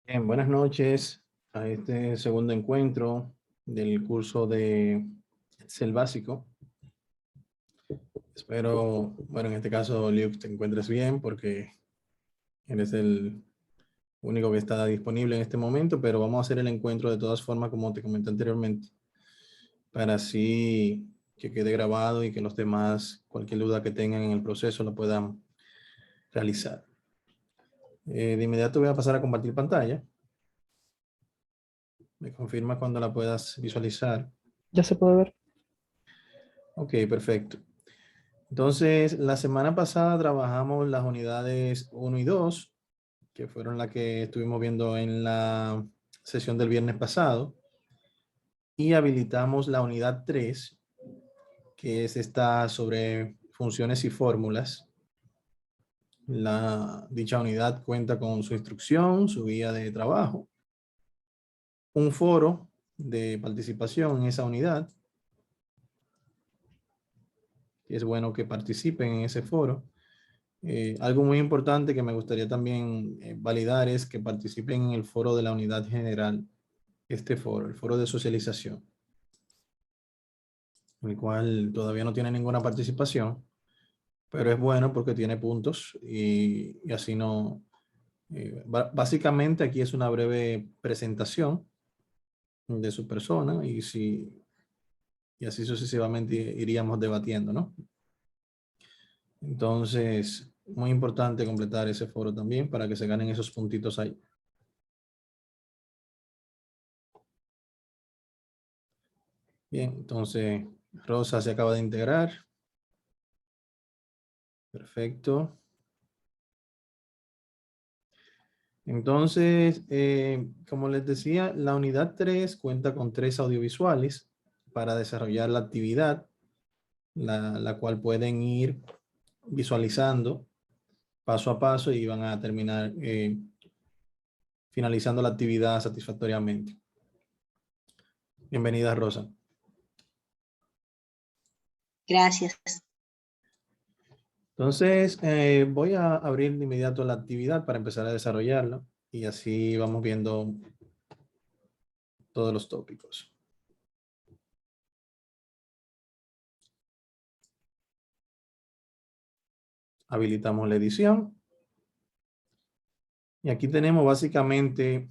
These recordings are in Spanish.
Bien, buenas noches a este segundo encuentro del curso de Excel básico. Espero, bueno, en este caso, Luke, te encuentres bien porque eres el único que está disponible en este momento, pero vamos a hacer el encuentro de todas formas, como te comenté anteriormente, para así que quede grabado y que los demás, cualquier duda que tengan en el proceso, lo puedan realizar. De inmediato voy a pasar a compartir pantalla. Me confirma cuando la puedas visualizar. Ya se puede ver. Ok, perfecto. Entonces, la semana pasada trabajamos las unidades 1 y 2, que fueron las que estuvimos viendo en la sesión del viernes pasado, y habilitamos la unidad 3, que es esta sobre funciones y fórmulas. Dicha unidad cuenta con su instrucción, su guía de trabajo, un foro de participación en esa unidad. Es bueno que participen en ese foro. Algo muy importante que me gustaría también validar es que participen en el foro de la unidad general, este foro, el foro de socialización, el cual todavía no tiene ninguna participación, pero es bueno porque tiene puntos y así no. Básicamente aquí es una breve presentación de su persona y así sucesivamente iríamos debatiendo, ¿no? Entonces, muy importante completar ese foro también para que se ganen esos puntitos ahí. Bien, entonces Rosa se acaba de integrar. Perfecto. Entonces, como les decía, la unidad 3 cuenta con 3 audiovisuales para desarrollar la actividad, la cual pueden ir visualizando paso a paso y van a terminar finalizando la actividad satisfactoriamente. Bienvenida, Rosa. Gracias. Entonces, voy a abrir de inmediato la actividad para empezar a desarrollarla y así vamos viendo todos los tópicos. Habilitamos la edición. Y aquí tenemos básicamente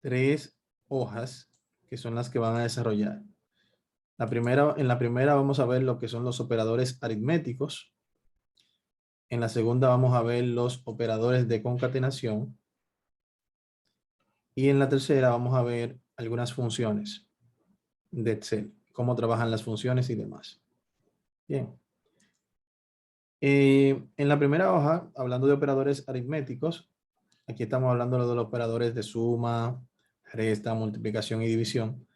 3 hojas que son las que van a desarrollar. En la primera vamos a ver lo que son los operadores aritméticos. En la segunda vamos a ver los operadores de concatenación. Y en la tercera vamos a ver algunas funciones de Excel, cómo trabajan las funciones y demás. Bien. En la primera hoja, hablando de operadores aritméticos, aquí estamos hablando de los operadores de suma, resta, multiplicación y división.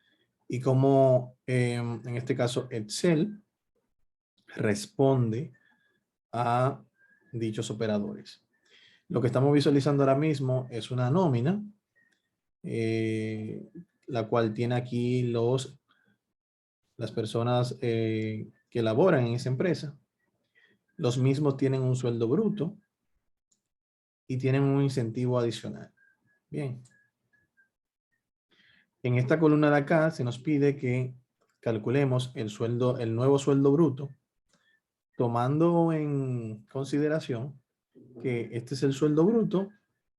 Y cómo, en este caso, Excel responde a dichos operadores. Lo que estamos visualizando ahora mismo es una nómina, la cual tiene aquí las personas que laboran en esa empresa. Los mismos tienen un sueldo bruto y tienen un incentivo adicional. Bien. En esta columna de acá se nos pide que calculemos el nuevo sueldo bruto, tomando en consideración que este es el sueldo bruto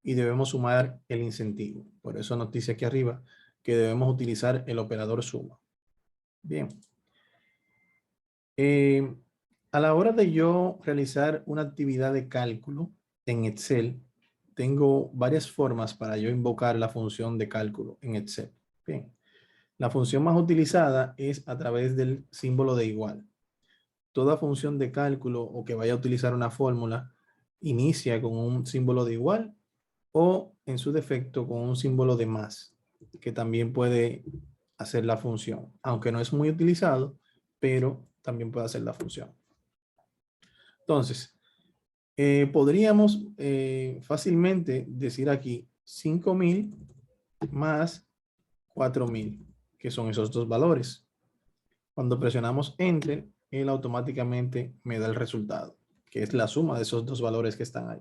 y debemos sumar el incentivo. Por eso nos dice aquí arriba que debemos utilizar el operador suma. Bien. A la hora de yo realizar una actividad de cálculo en Excel, tengo varias formas para yo invocar la función de cálculo en Excel. Bien. La función más utilizada es a través del símbolo de igual. Toda función de cálculo o que vaya a utilizar una fórmula inicia con un símbolo de igual o en su defecto con un símbolo de más, que también puede hacer la función, aunque no es muy utilizado, pero también puede hacer la función. Entonces, podríamos fácilmente decir aquí 5.000 más 4.000, que son esos dos valores. Cuando presionamos Enter, él automáticamente me da el resultado, que es la suma de esos dos valores que están ahí.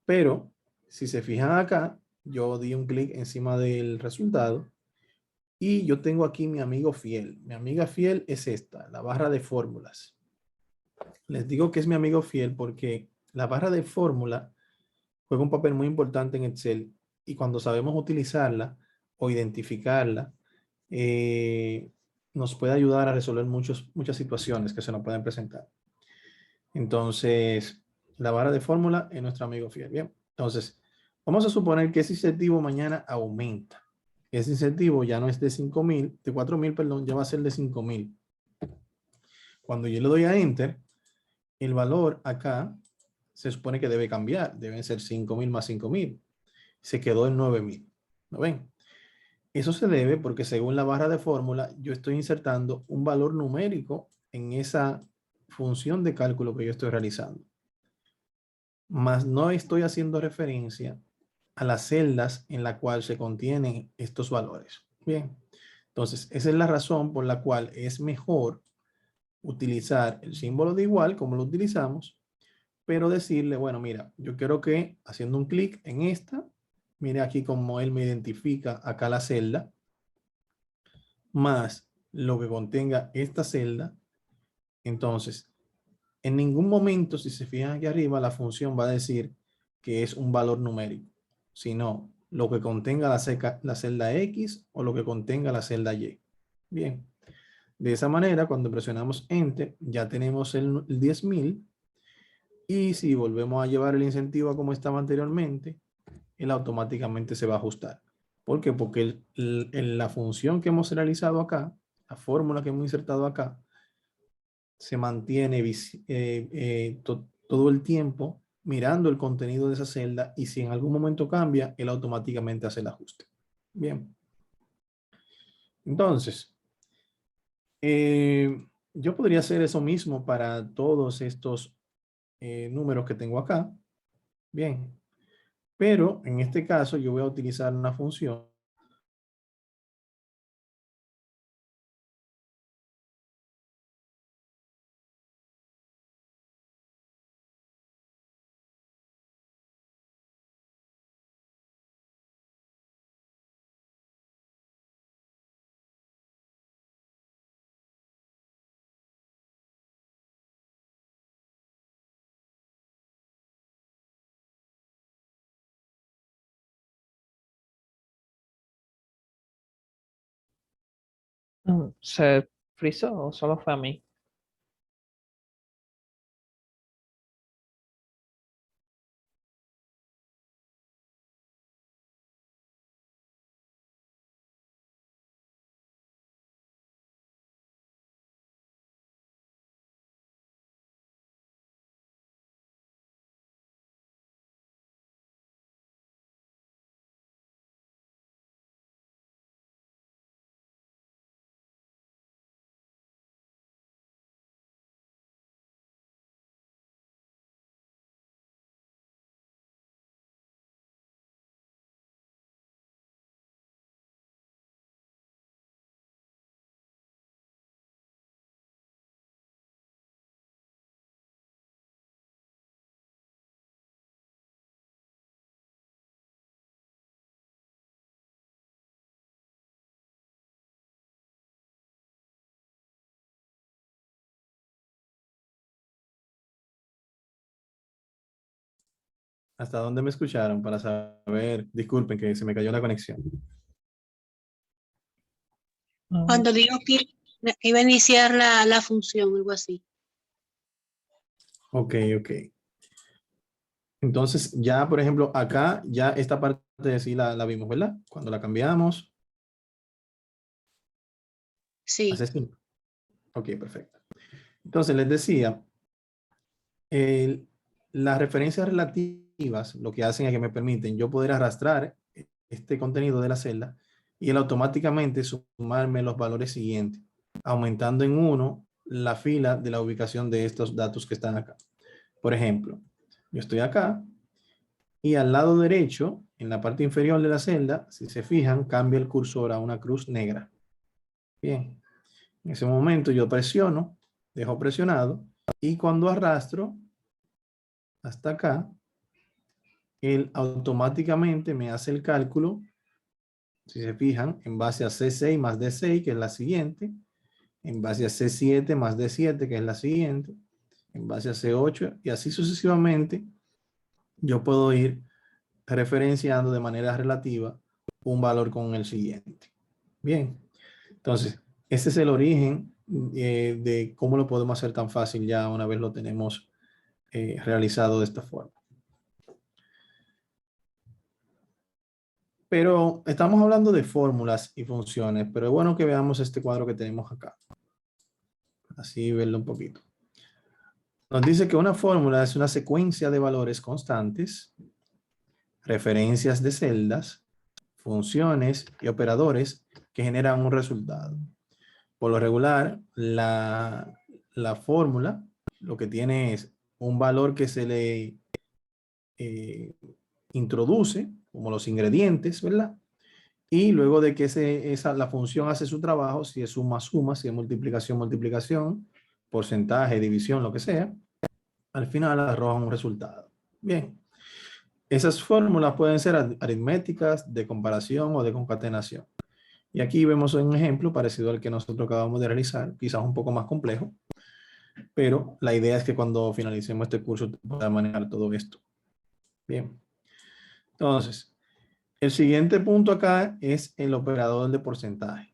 Pero Si se fijan acá, yo di un clic encima del resultado y yo tengo aquí mi amigo fiel. Mi amiga fiel es esta, la barra de fórmulas. Les digo que es mi amigo fiel porque la barra de fórmula juega un papel muy importante en Excel y cuando sabemos utilizarla o identificarla, eh, nos puede ayudar a resolver muchas situaciones que se nos pueden presentar. Entonces, la barra de fórmula es nuestro amigo fiel. Bien, entonces, vamos a suponer que ese incentivo mañana aumenta. Ese incentivo ya no es de 5,000, de 4,000, perdón, ya va a ser de 5,000. Cuando yo le doy a Enter, el valor acá se supone que debe cambiar. Deben ser 5,000 más 5,000. Se quedó en 9,000. ¿Lo ven? Eso se debe porque según la barra de fórmula, yo estoy insertando un valor numérico en esa función de cálculo que yo estoy realizando. Mas no estoy haciendo referencia a las celdas en la cual se contienen estos valores. Bien, entonces esa es la razón por la cual es mejor utilizar el símbolo de igual como lo utilizamos, pero decirle, bueno, mira, yo quiero que haciendo un clic en esta, mire aquí como él me identifica acá la celda, más lo que contenga esta celda. Entonces, en ningún momento, si se fijan aquí arriba, la función va a decir que es un valor numérico, sino lo que contenga la celda X o lo que contenga la celda Y. Bien, de esa manera, cuando presionamos Enter, ya tenemos el 10,000 y si volvemos a llevar el incentivo a como estaba anteriormente, él automáticamente se va a ajustar. ¿Por qué? Porque la función que hemos realizado acá, la fórmula que hemos insertado acá, se mantiene todo el tiempo mirando el contenido de esa celda y si en algún momento cambia, él automáticamente hace el ajuste. Bien. Entonces, yo podría hacer eso mismo para todos estos números que tengo acá. Bien. Pero en este caso yo voy a utilizar una función. ¿Se frizó o solo fue a mí? ¿Hasta dónde me escucharon? Para saber, disculpen que se me cayó la conexión. Mm, Cuando digo que iba a iniciar la función, algo así. Ok, ok. Entonces ya, por ejemplo, acá ya esta parte de sí la vimos, ¿verdad? Cuando la cambiamos, Sí. hace 5. Ok, perfecto. Entonces les decía, el- las referencias relativas lo que hacen es que me permiten yo poder arrastrar este contenido de la celda y él automáticamente sumarme los valores siguientes, aumentando en 1 la fila de la ubicación de estos datos que están acá. Por ejemplo, yo estoy acá y al lado derecho, en la parte inferior de la celda, si se fijan, cambia el cursor a una cruz negra. Bien, en ese momento yo presiono, dejo presionado y cuando arrastro hasta acá, él automáticamente me hace el cálculo, si se fijan, en base a C6 más D6, que es la siguiente, en base a C7 más D7, que es la siguiente, en base a C8, y así sucesivamente, yo puedo ir referenciando de manera relativa un valor con el siguiente. Bien, entonces, este es el origen de cómo lo podemos hacer tan fácil ya una vez lo tenemos realizado de esta forma. Pero estamos hablando de fórmulas y funciones, pero es bueno que veamos este cuadro que tenemos acá. Así verlo un poquito. Nos dice que una fórmula es una secuencia de valores constantes, referencias de celdas, funciones y operadores que generan un resultado. Por lo regular, la fórmula lo que tiene es un valor que se le introduce, como los ingredientes, ¿verdad? Y luego de que la función hace su trabajo, si es suma, suma, si es multiplicación, multiplicación, porcentaje, división, lo que sea, al final arroja un resultado. Bien. Esas fórmulas pueden ser aritméticas, de comparación o de concatenación. Y aquí vemos un ejemplo parecido al que nosotros acabamos de realizar, quizás un poco más complejo, pero la idea es que cuando finalicemos este curso pueda manejar todo esto. Bien. Entonces, el siguiente punto acá es el operador de porcentaje.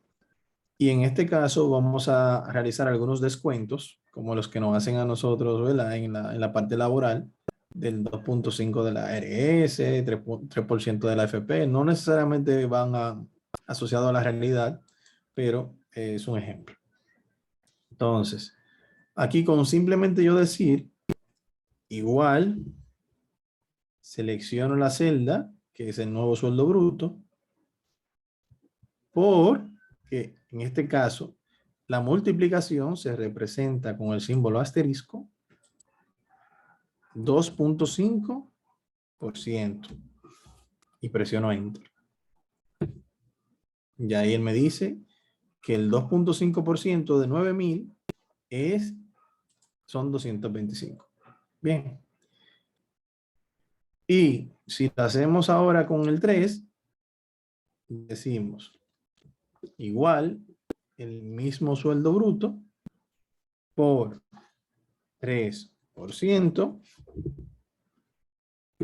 Y en este caso vamos a realizar algunos descuentos, como los que nos hacen a nosotros, ¿verdad? En la parte laboral, del 2.5 de la ARS, 3% de la AFP. No necesariamente van asociados a la realidad, pero es un ejemplo. Entonces, aquí con simplemente yo decir, igual, selecciono la celda, que es el nuevo sueldo bruto, porque en este caso, la multiplicación se representa con el símbolo asterisco, 2.5%, y presiono Enter. Y ahí él me dice que el 2.5% de 9,000 son 225. Bien. Y si lo hacemos ahora con el 3, decimos igual el mismo sueldo bruto por 3%,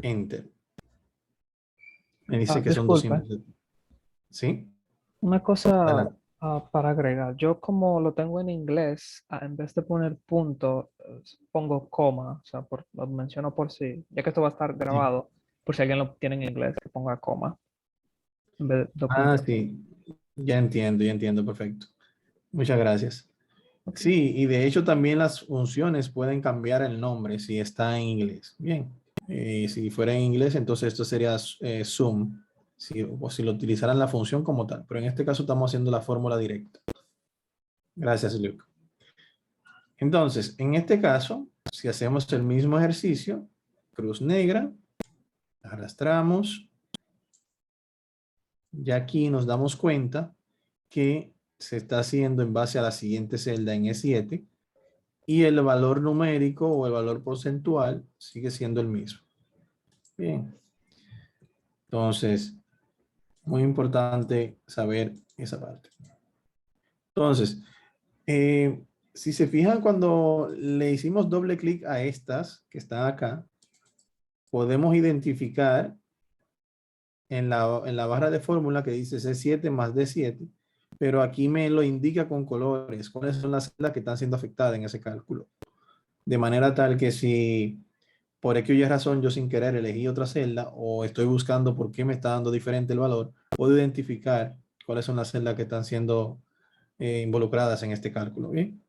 Enter. Me dice que son Disculpe, 200. ¿Sí? una cosa Adelante. para agregar. Yo como lo tengo en inglés, en vez de poner punto, pongo coma. O sea, lo menciono por si, ya que esto va a estar Sí. grabado, por si alguien lo tiene en inglés, que ponga coma en vez de dos Ah, puntos. sí. Ya entiendo, perfecto. Muchas gracias. Ok. Sí, y de hecho también las funciones pueden cambiar el nombre si está en inglés. Bien, si fuera en inglés, entonces esto sería sum, o si lo utilizaran la función como tal. Pero en este caso estamos haciendo la fórmula directa. Gracias, Luke. Entonces, en este caso, si hacemos el mismo ejercicio, cruz negra, arrastramos, ya aquí nos damos cuenta que se está haciendo en base a la siguiente celda en E7, y el valor numérico o el valor porcentual sigue siendo el mismo. Bien. Entonces, muy importante saber esa parte. Entonces, si se fijan, cuando le hicimos doble clic a estas que están acá, podemos identificar en la barra de fórmula que dice C7 más D7, pero aquí me lo indica con colores, cuáles son las celdas que están siendo afectadas en ese cálculo. De manera tal que si por X o Y razón yo sin querer elegí otra celda o estoy buscando por qué me está dando diferente el valor, puedo identificar cuáles son las celdas que están siendo involucradas en este cálculo. ¿Bien?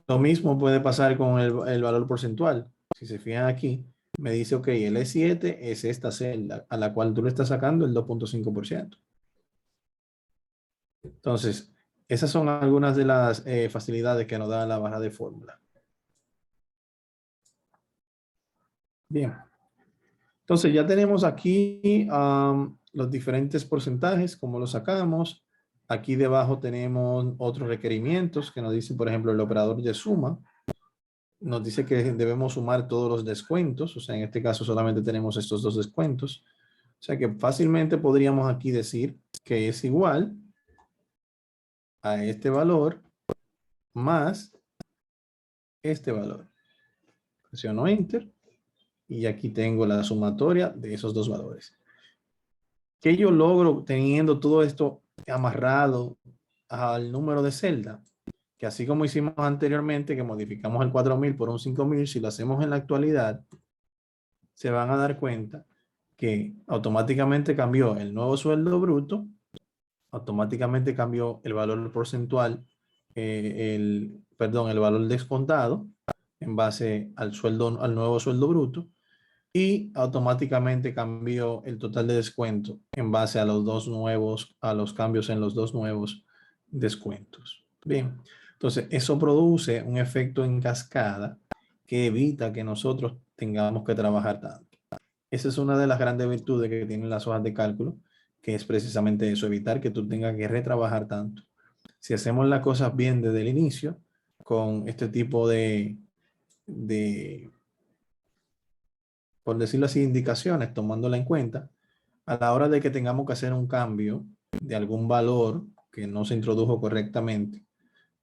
Lo mismo puede pasar con el valor porcentual. Si se fijan aquí, me dice, ok, el E7 es esta celda a la cual tú le estás sacando el 2.5%. Entonces, esas son algunas de las facilidades que nos da la barra de fórmula. Bien. Entonces ya tenemos aquí los diferentes porcentajes, cómo los sacamos. Aquí debajo tenemos otros requerimientos que nos dice, por ejemplo, el operador de suma. nos dice que debemos sumar todos los descuentos. O sea, en este caso solamente tenemos estos dos descuentos. O sea que fácilmente podríamos aquí decir que es igual a este valor más este valor. Presiono Enter y aquí tengo la sumatoria de esos dos valores. ¿Qué yo logro teniendo todo esto amarrado al número de celda? Que así como hicimos anteriormente, que modificamos el 4.000 por un 5.000, si lo hacemos en la actualidad, se van a dar cuenta que automáticamente cambió el nuevo sueldo bruto, automáticamente cambió el valor porcentual, el valor descontado en base al sueldo, al nuevo sueldo bruto, y automáticamente cambió el total de descuento en base a los cambios en los dos nuevos descuentos. Bien, entonces eso produce un efecto en cascada que evita que nosotros tengamos que trabajar tanto. Esa es una de las grandes virtudes que tienen las hojas de cálculo, que es precisamente eso, evitar que tú tengas que retrabajar tanto. Si hacemos las cosas bien desde el inicio, con este tipo de por decirlo así, indicaciones, tomándola en cuenta, a la hora de que tengamos que hacer un cambio de algún valor que no se introdujo correctamente,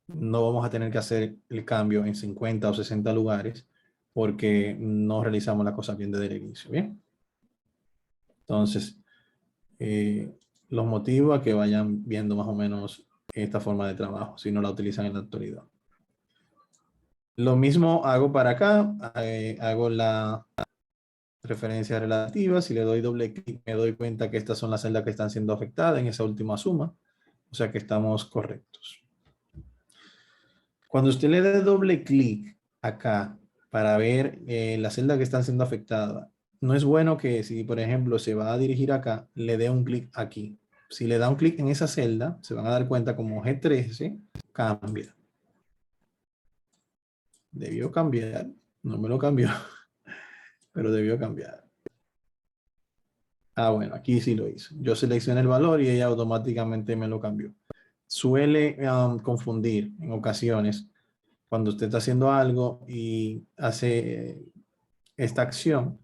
no vamos a tener que hacer el cambio en 50 o 60 lugares porque no realizamos la cosa bien desde el inicio. Bien. Entonces, los motivo a que vayan viendo más o menos esta forma de trabajo, si no la utilizan en la actualidad. Lo mismo hago para acá, hago la referencia relativa. Si le doy doble clic, me doy cuenta que estas son las celdas que están siendo afectadas en esa última suma. O sea que estamos correctos. Cuando usted le dé doble clic acá para ver las celdas que están siendo afectadas, no es bueno que si, por ejemplo, se va a dirigir acá, le dé un clic aquí. Si le da un clic en esa celda, se van a dar cuenta como G13 cambia. Debió cambiar. No me lo cambió, pero debió cambiar. Ah, bueno, aquí sí lo hizo. Yo seleccioné el valor y ella automáticamente me lo cambió. Suele confundir en ocasiones cuando usted está haciendo algo y hace esta acción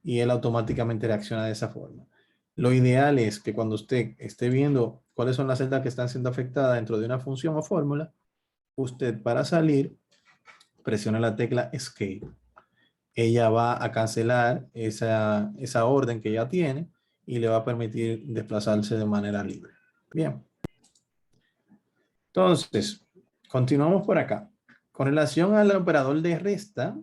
y él automáticamente reacciona de esa forma. Lo ideal es que cuando usted esté viendo cuáles son las celdas que están siendo afectadas dentro de una función o fórmula, usted para salir presiona la tecla Escape. Ella va a cancelar esa orden que ya tiene y le va a permitir desplazarse de manera libre. Bien. Entonces, continuamos por acá. Con relación al operador de resta,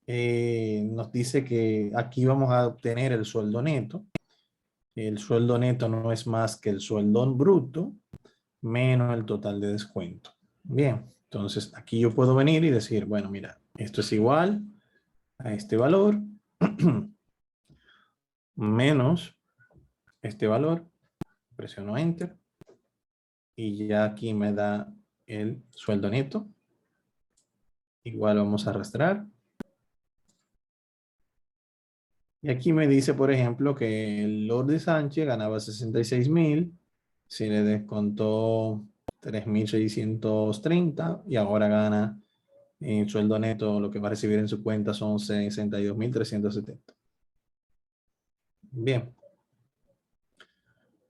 nos dice que aquí vamos a obtener el sueldo neto. El sueldo neto no es más que el sueldo bruto menos el total de descuento. Bien, entonces aquí yo puedo venir y decir, bueno, mira, esto es igual a este valor menos este valor. Presiono Enter y ya aquí me da el sueldo neto. Igual vamos a arrastrar. Y aquí me dice, por ejemplo, que el Lord de Sánchez ganaba 66.000, se le descontó 3.630 y ahora gana en sueldo neto, lo que va a recibir en su cuenta son 62.370. Bien.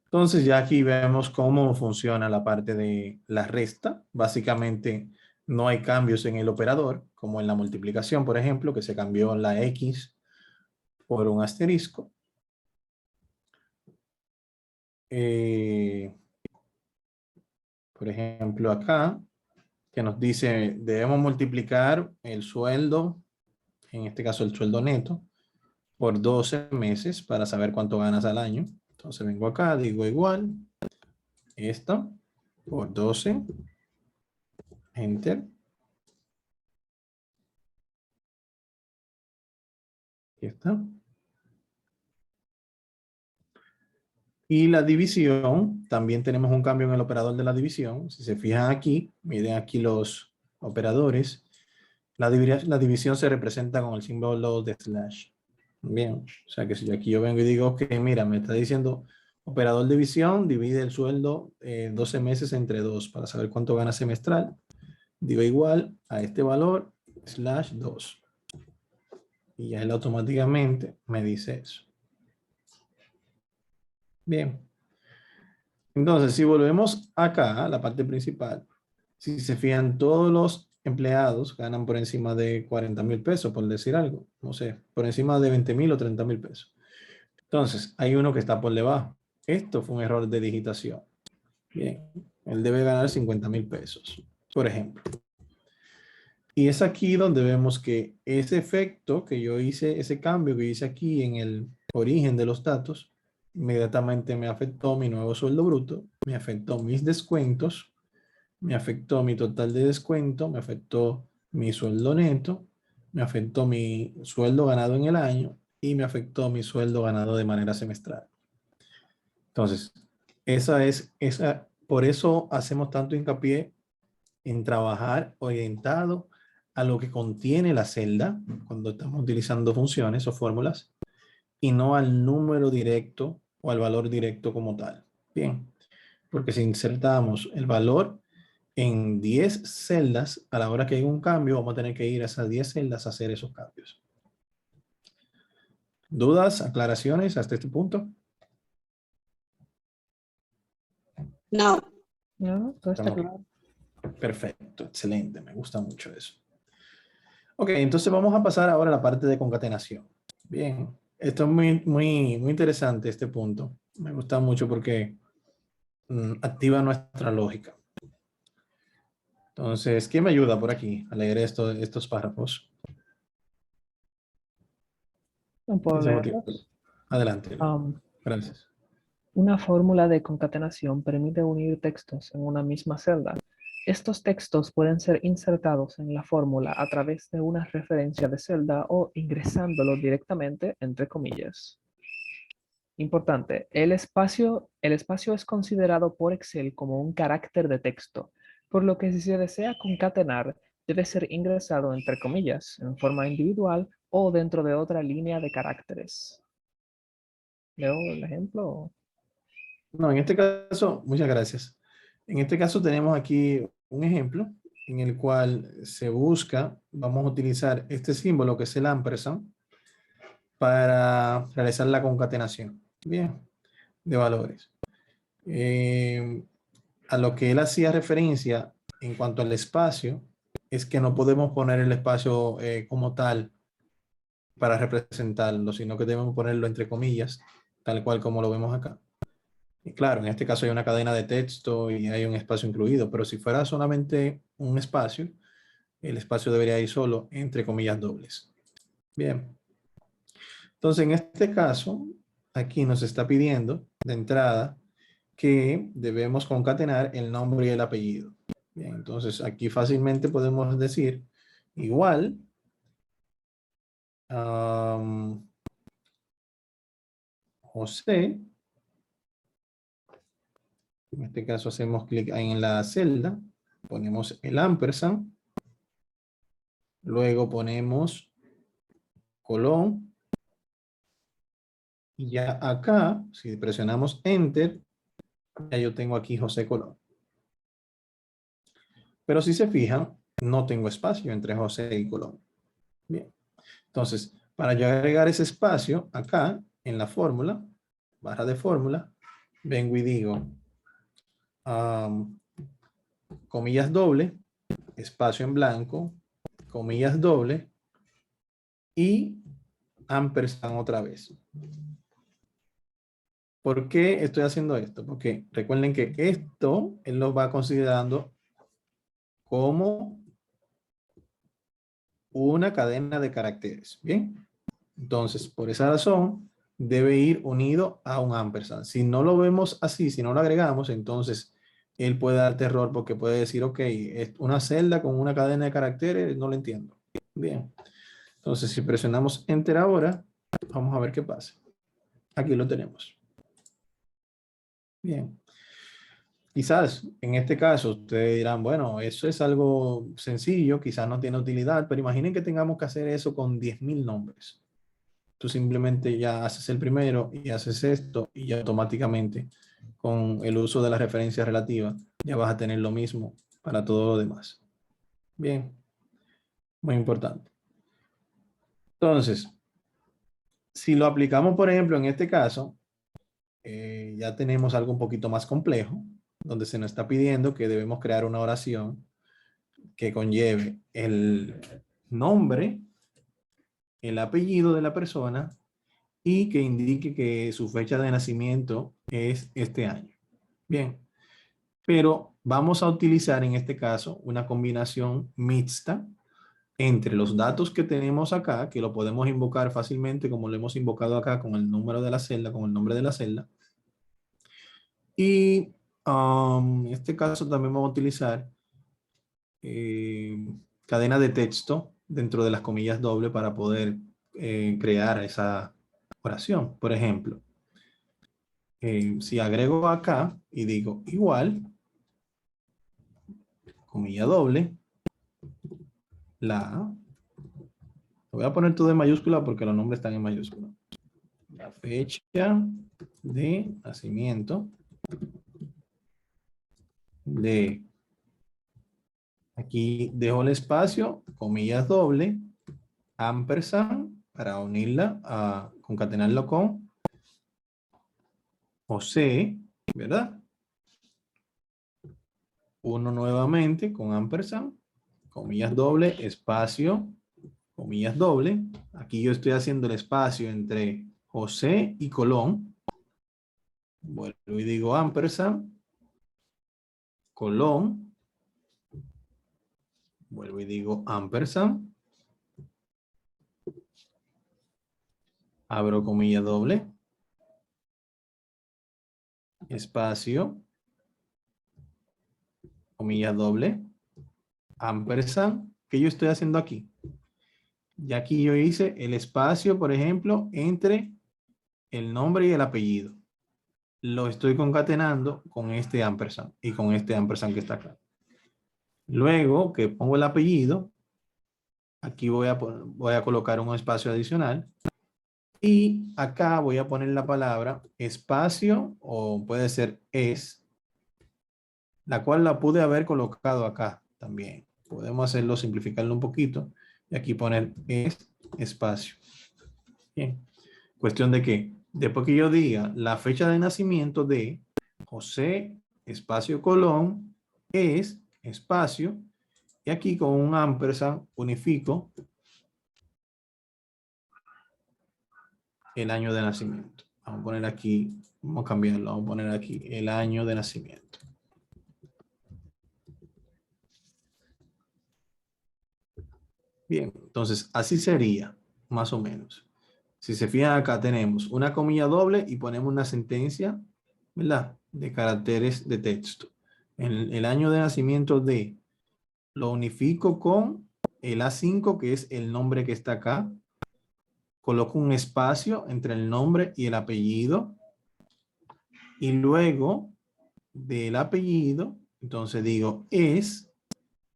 Entonces ya aquí vemos cómo funciona la parte de la resta. Básicamente no hay cambios en el operador, como en la multiplicación, por ejemplo, que se cambió la X por un asterisco. Por ejemplo, acá, que nos dice, debemos multiplicar el sueldo, en este caso el sueldo neto, por 12 meses para saber cuánto ganas al año. Entonces vengo acá, digo igual, esto, por 12, Enter. Aquí está. Y la división, también tenemos un cambio en el operador de la división. Si se fijan aquí, miren aquí los operadores. La división se representa con el símbolo de slash. Bien, o sea que si aquí yo vengo y digo que, mira, me está diciendo operador división, divide el sueldo 12 meses entre 2 para saber cuánto gana semestral. Digo igual a este valor /2. Y ya él automáticamente me dice eso. Bien. Entonces, si volvemos acá a la parte principal, si se fijan, todos los empleados ganan por encima de 40,000 pesos, por decir algo. No sé, por encima de 20,000 o 30,000 pesos. Entonces, hay uno que está por debajo. Esto fue un error de digitación. Bien, él debe ganar 50,000 pesos, por ejemplo. Y es aquí donde vemos que ese efecto que yo hice, ese cambio que hice aquí en el origen de los datos, inmediatamente me afectó mi nuevo sueldo bruto, me afectó mis descuentos, me afectó mi total de descuento, me afectó mi sueldo neto, me afectó mi sueldo ganado en el año y me afectó mi sueldo ganado de manera semestral. Entonces, por eso hacemos tanto hincapié en trabajar orientado a lo que contiene la celda cuando estamos utilizando funciones o fórmulas y no al número directo o al valor directo como tal. Bien, porque si insertamos el valor en 10 celdas, a la hora que hay un cambio, vamos a tener que ir a esas 10 celdas a hacer esos cambios. ¿Dudas, aclaraciones hasta este punto? No. No, todo está Estamos claro. perfecto, excelente, me gusta mucho eso. Ok, entonces vamos a pasar ahora a la parte de concatenación. Bien, esto es muy interesante este punto. Me gusta mucho porque activa nuestra lógica. Entonces, ¿quién me ayuda por aquí a leer estos párrafos? No puedo Ese motivo. leerlos. Adelante. Um, Gracias. Una fórmula de concatenación permite unir textos en una misma celda. Estos textos pueden ser insertados en la fórmula a través de una referencia de celda o ingresándolo directamente entre comillas. Importante, el espacio es considerado por Excel como un carácter de texto, por lo que si se desea concatenar, debe ser ingresado entre comillas, en forma individual o dentro de otra línea de caracteres. ¿Leo el ejemplo? No, en este caso, muchas gracias. En este caso tenemos aquí un ejemplo en el cual se busca, vamos a utilizar este símbolo que es el ampersand para realizar la concatenación, bien, de valores. A lo que él hacía referencia en cuanto al espacio, es que no podemos poner el espacio como tal para representarlo, sino que debemos ponerlo entre comillas, tal cual como lo vemos acá. Y claro, en este caso hay una cadena de texto y hay un espacio incluido, pero si fuera solamente un espacio, el espacio debería ir solo entre comillas dobles. Bien. Entonces, en este caso, aquí nos está pidiendo de entrada que debemos concatenar el nombre y el apellido. Bien, entonces aquí fácilmente podemos decir igual José. En este caso hacemos clic en la celda, ponemos el ampersand, luego ponemos colón, y ya acá, si presionamos Enter, ya yo tengo aquí José Colón. Pero si se fijan, no tengo espacio entre José y Colón. Bien, entonces, para yo agregar ese espacio acá, en la fórmula, barra de fórmula, vengo y digo, comillas doble, espacio en blanco, comillas doble, y ampersand otra vez. ¿Por qué estoy haciendo esto? Porque recuerden que esto él lo va considerando como una cadena de caracteres. Bien, entonces por esa razón debe ir unido a un ampersand. Si no lo vemos así, si no lo agregamos, entonces él puede darte error porque puede decir, ok, es una celda con una cadena de caracteres, no lo entiendo. Bien, entonces si presionamos Enter ahora, vamos a ver qué pasa. Aquí lo tenemos. Bien. Quizás en este caso ustedes dirán, bueno, eso es algo sencillo, quizás no tiene utilidad, pero imaginen que tengamos que hacer eso con 10,000 nombres. Tú simplemente ya haces el primero y haces esto y ya automáticamente con el uso de la referencia relativa ya vas a tener lo mismo para todo lo demás. Bien. Muy importante. Entonces, si lo aplicamos, por ejemplo, en este caso, ya tenemos algo un poquito más complejo, donde se nos está pidiendo que debemos crear una oración que conlleve el nombre, el apellido de la persona y que indique que su fecha de nacimiento es este año. Bien, pero vamos a utilizar en este caso una combinación mixta entre los datos que tenemos acá, que lo podemos invocar fácilmente como lo hemos invocado acá con el número de la celda, con el nombre de la celda. Y en este caso también vamos a utilizar cadena de texto dentro de las comillas doble para poder crear esa oración. Por ejemplo, si agrego acá y digo igual, comilla doble, lo voy a poner todo en mayúscula porque los nombres están en mayúscula. La fecha de nacimiento de, aquí dejo el espacio, comillas doble, ampersand, para unirla, concatenarlo con José, ¿verdad? Uno nuevamente con ampersand, comillas doble, espacio, comillas doble. Aquí yo estoy haciendo el espacio entre José y Colón. Vuelvo y digo ampersand, Colón. Vuelvo y digo ampersand. Abro comilla doble. Espacio. Comilla doble. Ampersand. ¿Qué yo estoy haciendo aquí? Y aquí yo hice el espacio, por ejemplo, entre el nombre y el apellido. Lo estoy concatenando con este ampersand y con este ampersand que está acá. Luego que pongo el apellido, aquí voy a colocar un espacio adicional y acá voy a poner la palabra espacio o puede ser es, la cual la pude haber colocado acá también. Podemos hacerlo, simplificarlo un poquito y aquí poner es espacio. Bien. Cuestión de que después que yo diga la fecha de nacimiento de José, espacio Colón, es espacio, y aquí con un ampersand unifico el año de nacimiento. Vamos a poner aquí, vamos a cambiarlo, vamos a poner aquí el año de nacimiento. Bien, entonces así sería, más o menos. Si se fijan acá tenemos una comilla doble y ponemos una sentencia, ¿verdad? De caracteres de texto. El año de nacimiento de, lo unifico con el A5, que es el nombre que está acá. Coloco un espacio entre el nombre y el apellido. Y luego del apellido, entonces digo es.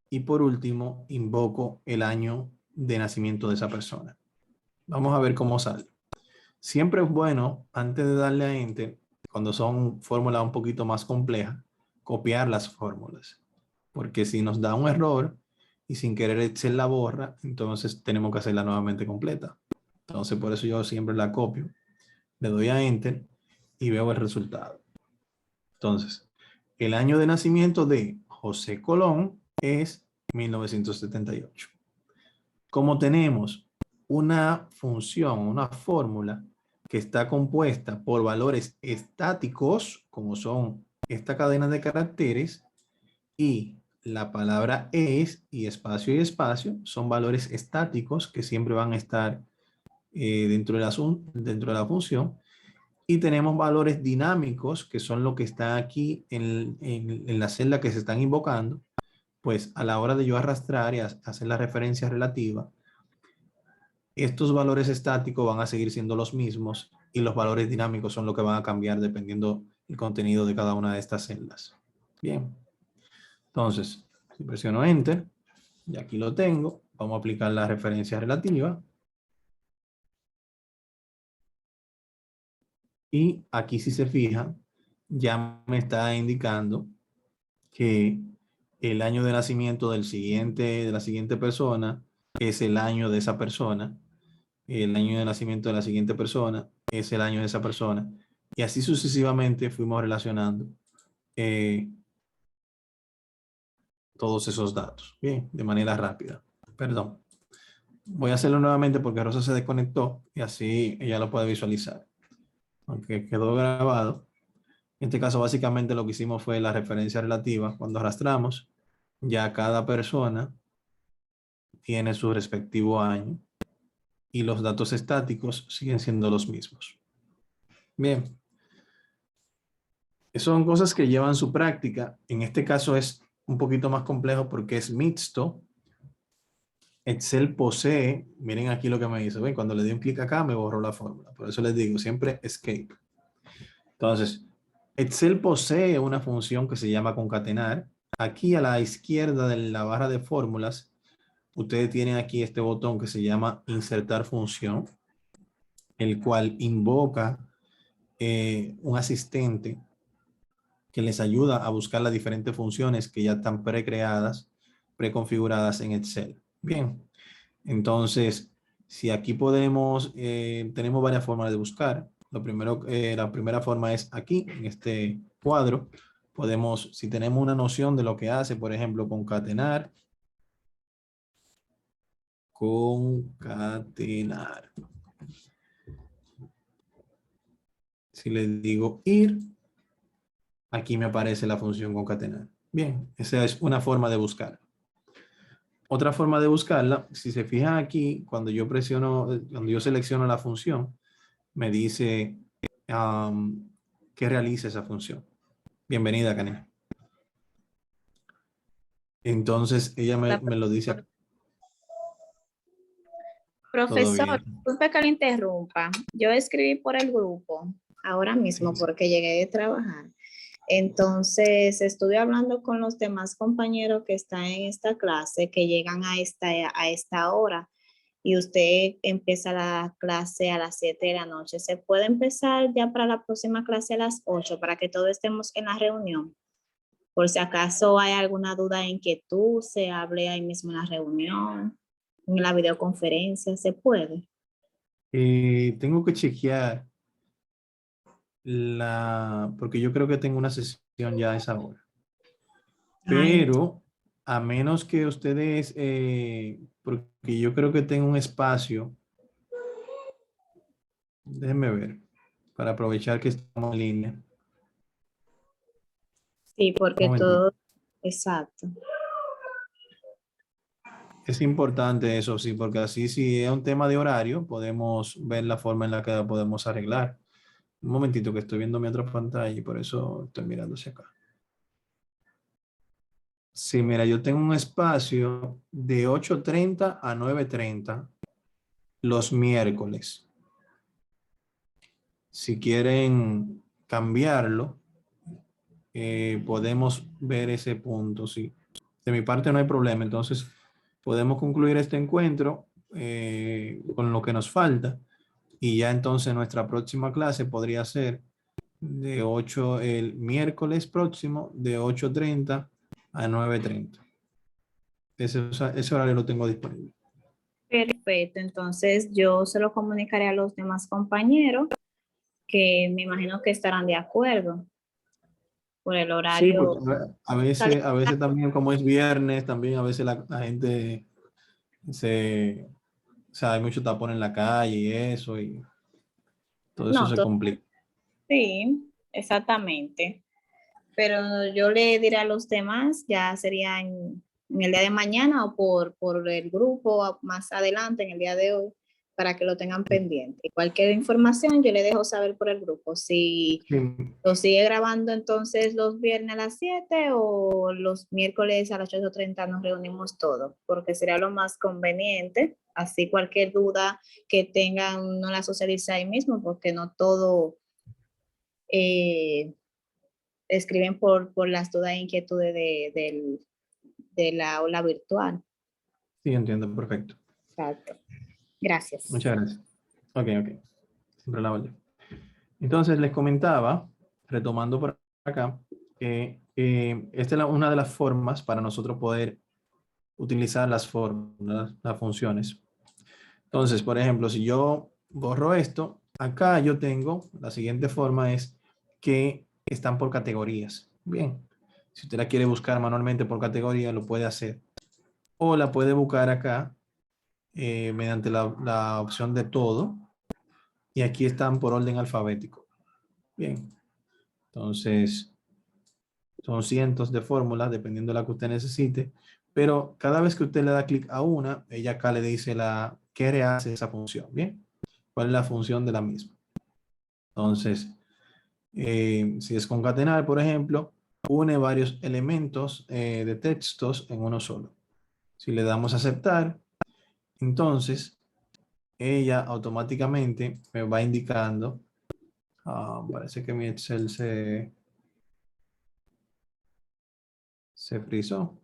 Y por último, invoco el año de nacimiento de esa persona. Vamos a ver cómo sale. Siempre es bueno, antes de darle a Enter, cuando son fórmulas un poquito más complejas, copiar las fórmulas. Porque si nos da un error y sin querer Excel la borra, entonces tenemos que hacerla nuevamente completa. Entonces por eso yo siempre la copio, le doy a Enter y veo el resultado. Entonces, el año de nacimiento de José Colón es 1978. Como tenemos una función, una fórmula que está compuesta por valores estáticos, como son esta cadena de caracteres, y la palabra es y espacio, son valores estáticos que siempre van a estar dentro de la función. Y tenemos valores dinámicos, que son lo que está aquí en la celda que se están invocando. Pues a la hora de yo arrastrar y hacer la referencia relativa, estos valores estáticos van a seguir siendo los mismos y los valores dinámicos son lo que van a cambiar dependiendo el contenido de cada una de estas celdas. Bien. Entonces, si presiono Enter, y aquí lo tengo, vamos a aplicar la referencia relativa. Y aquí, si se fijan, ya me está indicando que el año de nacimiento de la siguiente persona es el año de esa persona, el año de nacimiento de la siguiente persona es el año de esa persona, y así sucesivamente fuimos relacionando eh, todos esos datos, bien, de manera rápida. Perdón. Voy a hacerlo nuevamente porque Rosa se desconectó y así ella lo puede visualizar. Aunque quedó grabado. En este caso, básicamente lo que hicimos fue la referencia relativa. Cuando arrastramos, ya cada persona tiene su respectivo año y los datos estáticos siguen siendo los mismos. Bien. Son cosas que llevan su práctica. En este caso es un poquito más complejo porque es mixto. Excel posee, miren aquí lo que me hizo, ven, cuando le di un clic acá me borró la fórmula, por eso les digo siempre escape. Entonces, Excel posee una función que se llama concatenar. Aquí a la izquierda de la barra de fórmulas, ustedes tienen aquí este botón que se llama insertar función, el cual invoca un asistente que les ayuda a buscar las diferentes funciones que ya están precreadas, preconfiguradas en Excel. Bien. Entonces, si aquí podemos, tenemos varias formas de buscar. Lo primero, la primera forma es aquí, en este cuadro. Podemos, si tenemos una noción de lo que hace, por ejemplo, concatenar. Concatenar. Si le digo ir, aquí me aparece la función concatenar. Bien, esa es una forma de buscar. Otra forma de buscarla, si se fijan aquí, cuando yo presiono, cuando yo selecciono la función, me dice que realice esa función. Bienvenida, Karen. Entonces, ella me lo dice. Todo Profesor, bien. disculpe que le interrumpa. Yo escribí por el grupo ahora mismo Sí. porque llegué de trabajar. Entonces, estuve hablando con los demás compañeros que están en esta clase, que llegan a esta hora, y usted empieza la clase a las 7 de la noche. ¿Se puede empezar ya para la próxima clase a las 8 para que todos estemos en la reunión? Por si acaso hay alguna duda, inquietud, se hable ahí mismo en la reunión, en la videoconferencia, ¿se puede? Tengo que chequear porque yo creo que tengo una sesión ya a esa hora. Ay, Pero a menos que ustedes, porque yo creo que tengo un espacio, déjenme ver, para aprovechar que estamos en línea. sí, Un porque momentito. todo, exacto. Es importante eso, sí, porque así si es un tema de horario, podemos ver la forma en la que la podemos arreglar. Un momentito que estoy viendo mi otra pantalla y por eso estoy mirando hacia acá. Sí, mira, yo tengo un espacio de 8:30 a 9:30 los miércoles. Si quieren cambiarlo, podemos ver ese punto, sí. De mi parte no hay problema, entonces podemos concluir este encuentro con lo que nos falta y ya entonces nuestra próxima clase podría ser de 8 el miércoles próximo de 8:30 a 9:30. Ese horario lo tengo disponible. Perfecto, entonces yo se lo comunicaré a los demás compañeros que me imagino que estarán de acuerdo por el Sí, porque horario. a veces también como es viernes, también a veces la gente o sea, hay mucho tapón en la calle y todo eso No, se complica. sí, exactamente. Pero yo le diré a los demás, ya sería en el día de mañana o por el grupo más adelante, en el día de hoy, para que lo tengan pendiente. Cualquier información yo le dejo saber por el grupo. Si Sí, lo sigue grabando entonces los viernes a las 7 o los miércoles a las 8:30 nos reunimos todos, porque sería lo más conveniente. Así cualquier duda que tengan no la socializa ahí mismo, porque no todo... escriben por las dudas e inquietudes de la aula virtual. sí, entiendo, perfecto. Exacto. Gracias. Muchas gracias. Ok, ok. Siempre la orden. Entonces les comentaba, retomando por acá, que esta es una de las formas para nosotros poder utilizar las fórmulas, las funciones. Entonces, por ejemplo, si yo borro esto, acá yo tengo, la siguiente forma es que están por categorías. Bien, si usted la quiere buscar manualmente por categoría, lo puede hacer. O la puede buscar acá mediante la opción de todo. Y aquí están por orden alfabético. Bien, entonces son cientos de fórmulas dependiendo de la que usted necesite. Pero cada vez que usted le da clic a una, ella acá le dice qué hace esa función. Bien, cuál es la función de la misma. Entonces, si es concatenar, por ejemplo, une varios elementos de textos en uno solo. Si le damos a aceptar, entonces ella automáticamente me va indicando, parece que mi Excel se frizó.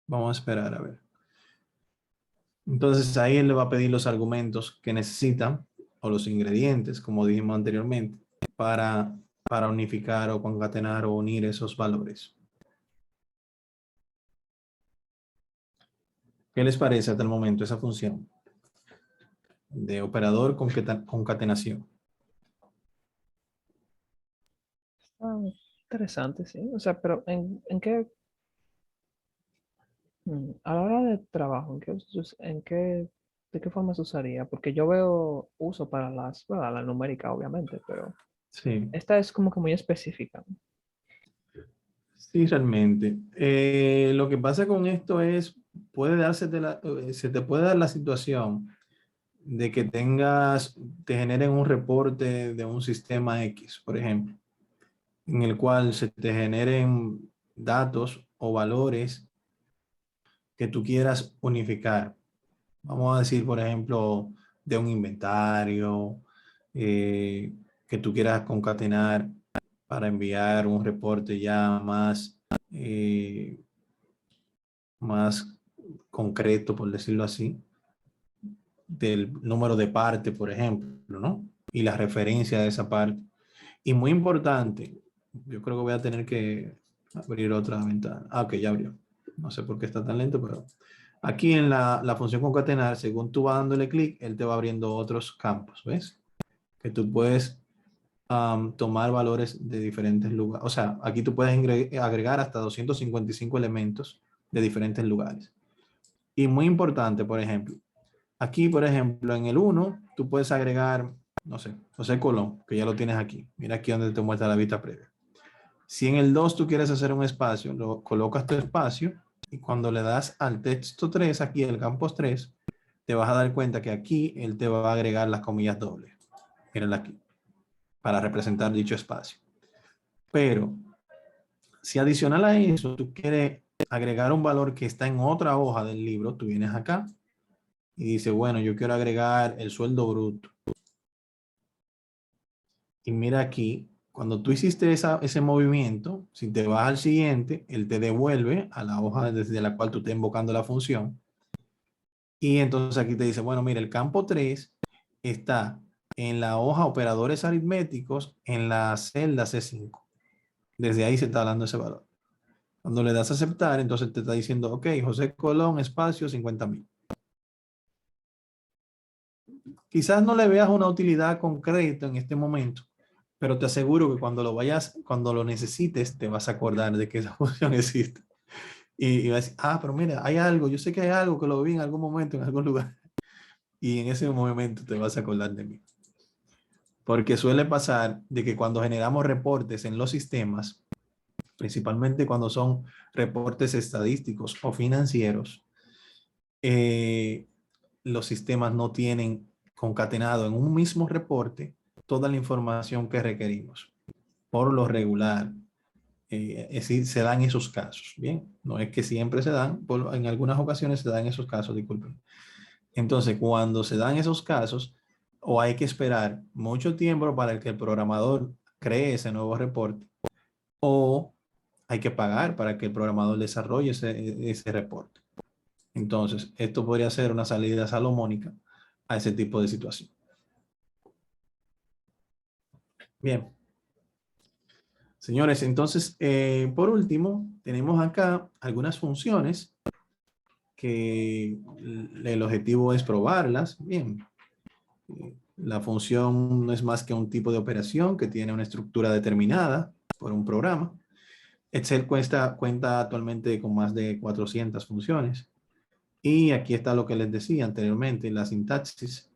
Vamos a esperar a ver. Entonces ahí él le va a pedir los argumentos que necesita o los ingredientes, como dijimos anteriormente, para unificar o concatenar o unir esos valores. ¿Qué les parece hasta el momento esa función de operador concatenación? Ah, interesante, sí. O sea, pero ¿en qué, a la hora de trabajo, de qué forma se usaría? Porque yo veo uso para bueno, la numérica, obviamente, pero Sí, esta es como que muy específica. sí, realmente. Lo que pasa con esto es, se te puede dar la situación de que te generen un reporte de un sistema X, por ejemplo, en el cual se te generen datos o valores que tú quieras unificar. Vamos a decir, por ejemplo, de un inventario eh, que tú quieras concatenar para enviar un reporte ya eh, más concreto, por decirlo así, del número de parte, por ejemplo, ¿no? Y la referencia de esa parte. Y muy importante, yo creo que voy a tener que abrir otra ventana. Ah, ok, ya abrió. No sé por qué está tan lento, pero aquí en la función concatenar, según tú vas dándole clic, él te va abriendo otros campos, ¿ves? Que tú puedes tomar valores de diferentes lugares. O sea, aquí tú puedes agregar hasta 255 elementos de diferentes lugares. Y muy importante, por ejemplo, aquí, por ejemplo, en el 1, tú puedes agregar, no sé, José Colón, que ya lo tienes aquí. Mira aquí donde te muestra la vista previa. Si en el 2 tú quieres hacer un espacio, lo colocas tu espacio y cuando le das al texto 3, aquí el campos 3, te vas a dar cuenta que aquí él te va a agregar las comillas dobles. Mírenla aquí, para representar dicho espacio. Pero si adicional a eso tú quieres agregar un valor que está en otra hoja del libro, tú vienes acá y dices, bueno, yo quiero agregar el sueldo bruto. Y mira aquí, cuando tú hiciste ese movimiento, si te vas al siguiente, él te devuelve a la hoja desde la cual tú estás invocando la función. Y entonces aquí te dice, bueno, mira, el campo 3 está en la hoja operadores aritméticos en la celda C5. Desde ahí se está dando ese valor. Cuando le das a aceptar, entonces te está diciendo, ok, José Colón, espacio 50.000. Quizás no le veas una utilidad concreta en este momento, pero te aseguro que cuando lo necesites, te vas a acordar de que esa función existe. Y vas a decir, pero mira, hay algo, yo sé que hay algo que lo vi en algún momento, en algún lugar. Y en ese momento te vas a acordar de mí. Porque suele pasar de que cuando generamos reportes en los sistemas, principalmente cuando son reportes estadísticos o financieros, los sistemas no tienen concatenado en un mismo reporte toda la información que requerimos. Por lo regular, es decir, se dan esos casos. Bien, no es que siempre se dan, en algunas ocasiones se dan esos casos, disculpen. Entonces, cuando se dan esos casos, o hay que esperar mucho tiempo para que el programador cree ese nuevo reporte, o hay que pagar para que el programador desarrolle ese reporte. Entonces, esto podría ser una salida salomónica a ese tipo de situación. Bien. Señores, entonces, por último, tenemos acá algunas funciones que el objetivo es probarlas. Bien, la función no es más que un tipo de operación que tiene una estructura determinada por un programa. Excel cuenta actualmente con más de 400 funciones. Y aquí está lo que les decía anteriormente, la sintaxis.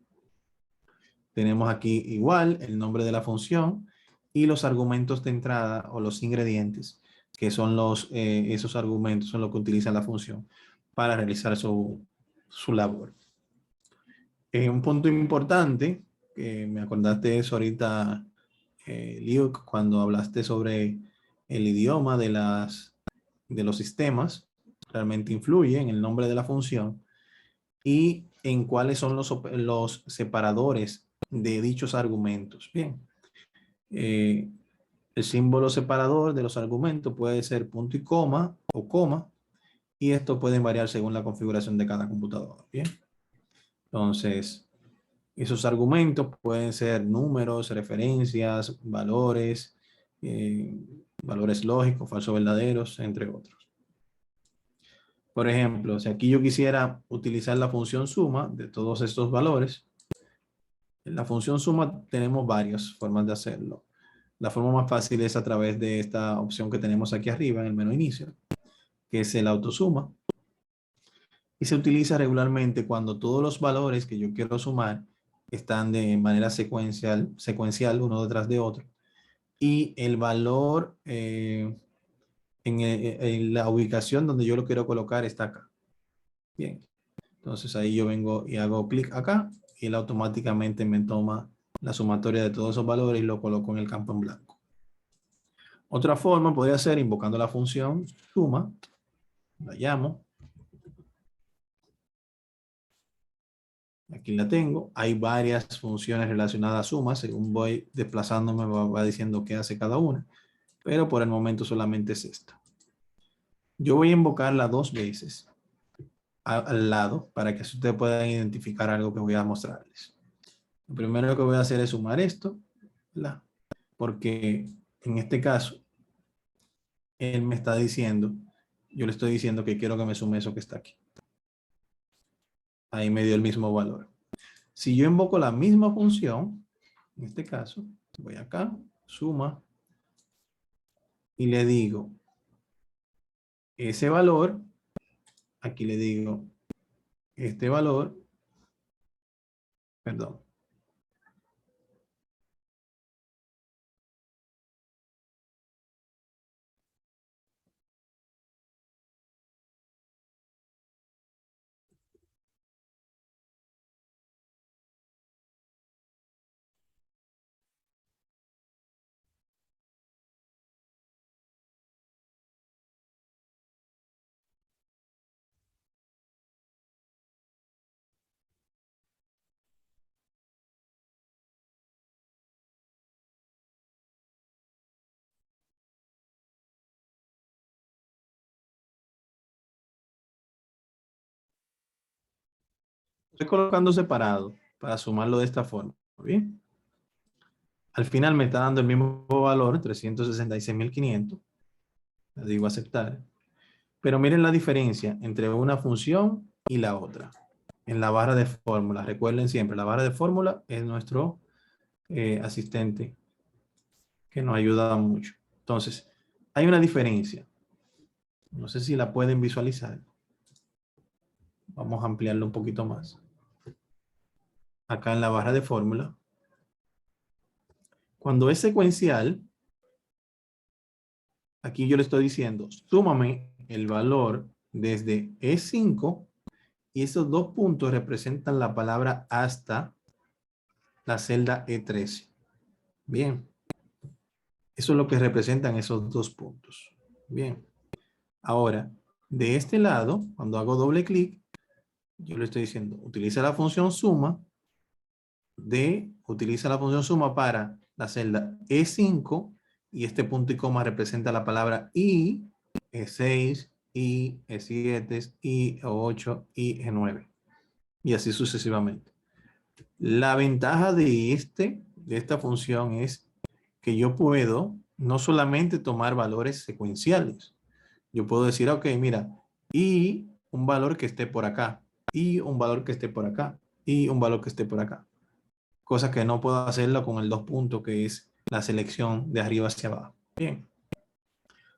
Tenemos aquí igual el nombre de la función y los argumentos de entrada o los ingredientes, que son esos argumentos, son lo que utiliza la función para realizar su labor. Un punto importante, que me acordaste de eso ahorita, Liuk, cuando hablaste sobre el idioma de los sistemas, realmente influye en el nombre de la función y en cuáles son los separadores de dichos argumentos. Bien, el símbolo separador de los argumentos puede ser punto y coma o coma, y esto puede variar según la configuración de cada computadora. Bien, entonces esos argumentos pueden ser números, referencias, valores, valores lógicos, falsos, verdaderos, entre otros. Por ejemplo, si aquí yo quisiera utilizar la función suma de todos estos valores, en la función suma tenemos varias formas de hacerlo. La forma más fácil es a través de esta opción que tenemos aquí arriba en el menú inicio, que es el autosuma. Y se utiliza regularmente cuando todos los valores que yo quiero sumar están de manera secuencial uno detrás de otro. Y el valor en la ubicación donde yo lo quiero colocar está acá. Bien, entonces ahí yo vengo y hago clic acá y él automáticamente me toma la sumatoria de todos esos valores y lo coloco en el campo en blanco. Otra forma podría ser invocando la función suma. La llamo. Aquí la tengo. Hay varias funciones relacionadas a sumas. Según voy desplazándome va diciendo qué hace cada una. Pero por el momento solamente es esta. Yo voy a invocarla 2 veces al lado para que ustedes puedan identificar algo que voy a mostrarles. Lo primero que voy a hacer es sumar esto, ¿verdad? Porque en este caso, él me está diciendo, yo le estoy diciendo que quiero que me sume eso que está aquí. Ahí me dio el mismo valor. Si yo invoco la misma función, en este caso, voy acá, suma, y le digo ese valor, aquí le digo este valor, perdón. Estoy colocando separado para sumarlo de esta forma. ¿Bien? Al final me está dando el mismo valor, 366.500. Le digo aceptar. Pero miren la diferencia entre una función y la otra. En la barra de fórmula, recuerden siempre, la barra de fórmula es nuestro asistente que nos ayuda mucho. Entonces, hay una diferencia. No sé si la pueden visualizar. Vamos a ampliarlo un poquito más. Acá en la barra de fórmula. Cuando es secuencial, aquí yo le estoy diciendo, súmame el valor desde E5 y esos 2 puntos representan la palabra hasta la celda E13. Bien. Eso es lo que representan esos 2 puntos. Bien. Ahora, de este lado, cuando hago doble clic, yo le estoy diciendo, utiliza la función suma, utiliza la función suma para la celda E5 y este punto y coma representa la palabra I, E6, I, E7, I, E8, I, E9. Y así sucesivamente. La ventaja de esta función es que yo puedo no solamente tomar valores secuenciales. Yo puedo decir, ok, mira, y un valor que esté por acá, y un valor que esté por acá, y un valor que esté por acá. Cosa que no puedo hacerlo con el 2 puntos, que es la selección de arriba hacia abajo. Bien.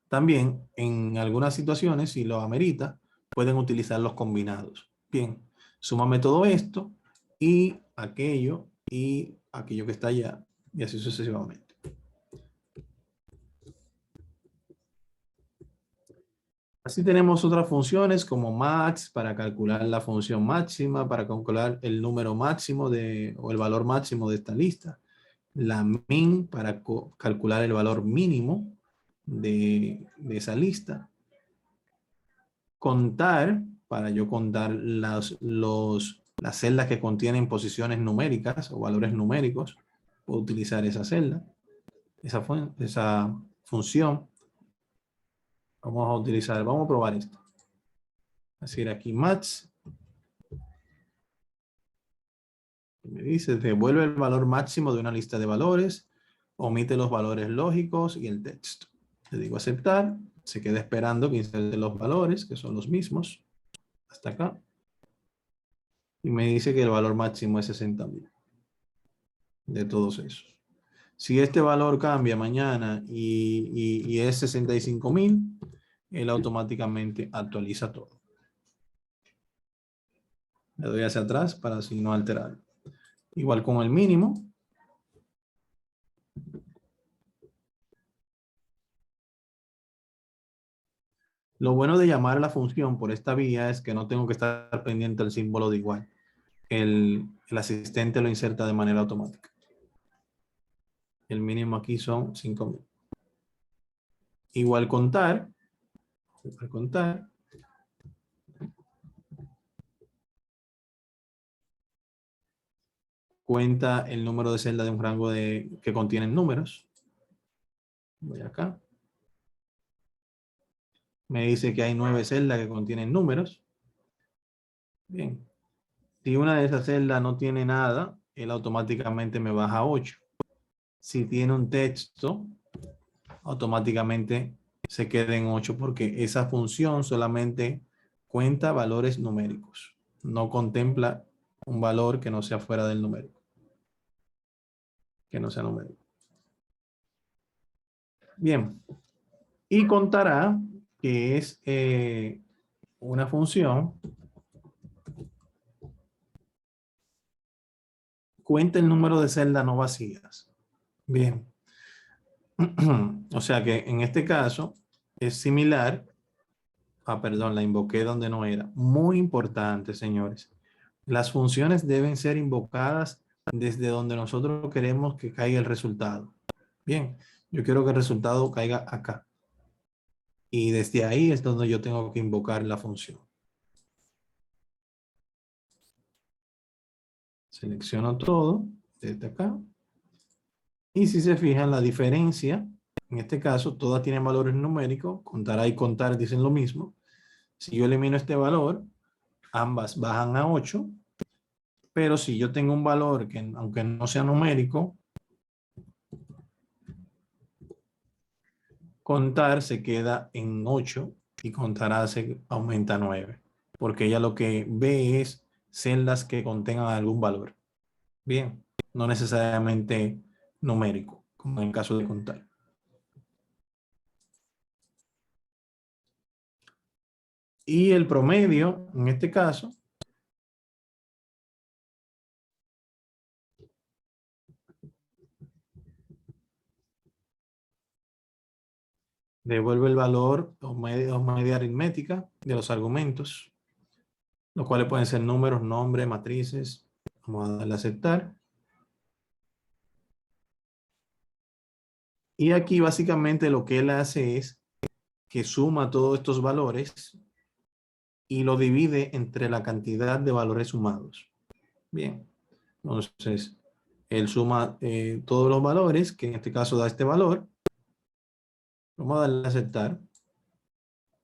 También, en algunas situaciones, si lo amerita, pueden utilizar los combinados. Bien, súmame todo esto y aquello que está allá, y así sucesivamente. Así tenemos otras funciones como max para calcular la función máxima, para calcular el número máximo o el valor máximo de esta lista. La min para calcular el valor mínimo de esa lista. Contar, para yo contar las celdas que contienen posiciones numéricas o valores numéricos. Puedo utilizar esa celda, esa función. Vamos a probar esto. Así aquí max. Me dice, devuelve el valor máximo de una lista de valores, omite los valores lógicos y el texto. Le digo aceptar, se queda esperando que inserte los valores, que son los mismos, hasta acá. Y me dice que el valor máximo es 60.000 de todos esos. Si este valor cambia mañana y es 65.000, él automáticamente actualiza todo. Le doy hacia atrás para así no alterar. Igual con el mínimo. Lo bueno de llamar a la función por esta vía es que no tengo que estar pendiente del símbolo de igual. El asistente lo inserta de manera automática. El mínimo aquí son 5.000. Igual contar. Cuenta el número de celdas de un rango que contienen números. Voy acá. Me dice que hay 9 celdas que contienen números. Bien. Si una de esas celdas no tiene nada, él automáticamente me baja a 8. Si tiene un texto, automáticamente se queda en 8 porque esa función solamente cuenta valores numéricos. No contempla un valor que no sea fuera del numérico. Que no sea numérico. Bien. Y contará que es una función. Cuenta el número de celdas no vacías. Bien. O sea que en este caso es similar. Perdón, la invoqué donde no era. Muy importante, señores. Las funciones deben ser invocadas desde donde nosotros queremos que caiga el resultado. Bien, yo quiero que el resultado caiga acá. Y desde ahí es donde yo tengo que invocar la función. Selecciono todo desde acá. Y si se fijan, la diferencia, en este caso, todas tienen valores numéricos. Contará y contar dicen lo mismo. Si yo elimino este valor, ambas bajan a 8. Pero si yo tengo un valor que, aunque no sea numérico, contar se queda en 8 y contará se aumenta a 9. Porque ella lo que ve es celdas que contengan algún valor. Bien, no necesariamente numérico, como en el caso de contar. Y el promedio, en este caso, devuelve el valor o media aritmética de los argumentos, los cuales pueden ser números, nombres, matrices. Vamos a darle a aceptar. Y aquí básicamente lo que él hace es que suma todos estos valores y lo divide entre la cantidad de valores sumados. Bien, entonces él suma todos los valores, que en este caso da este valor. Vamos a darle a aceptar.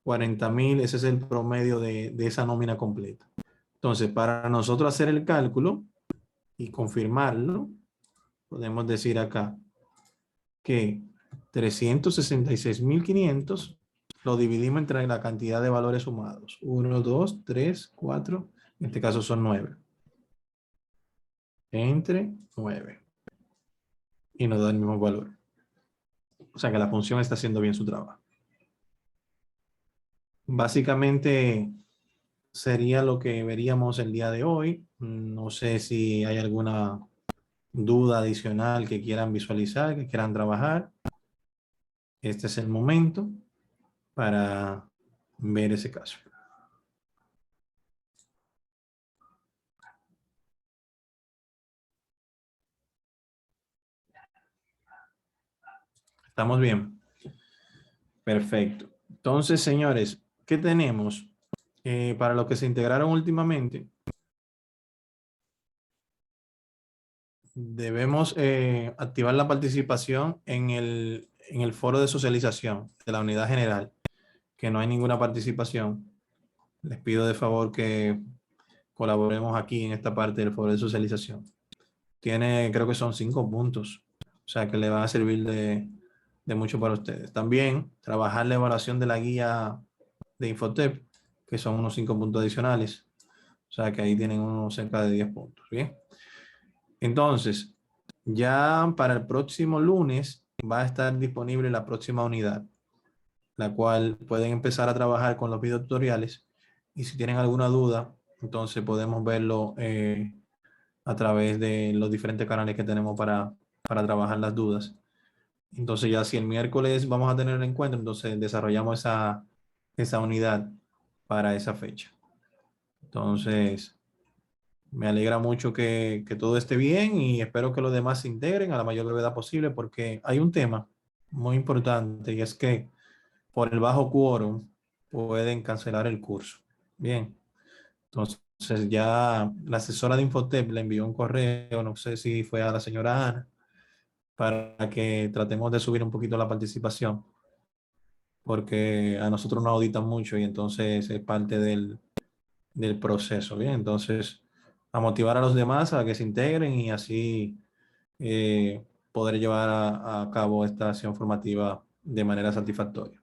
40.000, ese es el promedio de esa nómina completa. Entonces, para nosotros hacer el cálculo y confirmarlo, podemos decir acá que 366.500 lo dividimos entre la cantidad de valores sumados. 1, 2, 3, 4. En este caso son 9. Entre 9. Y nos da el mismo valor. O sea que la función está haciendo bien su trabajo. Básicamente sería lo que veríamos el día de hoy. No sé si hay alguna duda adicional que quieran visualizar, que quieran trabajar. Este es el momento para ver ese caso. ¿Estamos bien? Perfecto. Entonces, señores, ¿qué tenemos? Para los que se integraron últimamente, debemos activar la participación en el foro de socialización de la unidad general, que no hay ninguna participación. Les pido de favor que colaboremos aquí en esta parte del foro de socialización. Tiene, creo que son 5 puntos, o sea que le va a servir de mucho para ustedes. También trabajar la evaluación de la guía de Infotep, que son unos 5 puntos adicionales. O sea que ahí tienen unos cerca de 10 puntos. Bien. Entonces, ya para el próximo lunes va a estar disponible la próxima unidad, la cual pueden empezar a trabajar con los videotutoriales. Y si tienen alguna duda, entonces podemos verlo a través de los diferentes canales que tenemos para trabajar las dudas. Entonces ya si el miércoles vamos a tener el encuentro, entonces desarrollamos esa unidad para esa fecha. Entonces, me alegra mucho que todo esté bien y espero que los demás se integren a la mayor brevedad posible porque hay un tema muy importante y es que por el bajo quórum pueden cancelar el curso. Bien, entonces ya la asesora de Infotep le envió un correo, no sé si fue a la señora Ana, para que tratemos de subir un poquito la participación porque a nosotros nos auditan mucho y entonces es parte del proceso. Bien, entonces a motivar a los demás a que se integren y así poder llevar a cabo esta acción formativa de manera satisfactoria.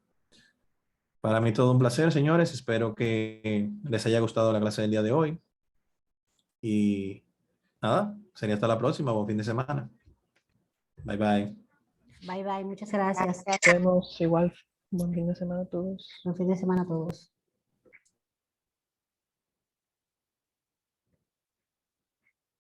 Para mí todo un placer, señores. Espero que les haya gustado la clase del día de hoy. Y nada, sería hasta la próxima. Buen fin de semana. Bye, bye. Bye, bye. Muchas gracias. Nos vemos igual. Buen fin de semana a todos. Buen fin de semana a todos.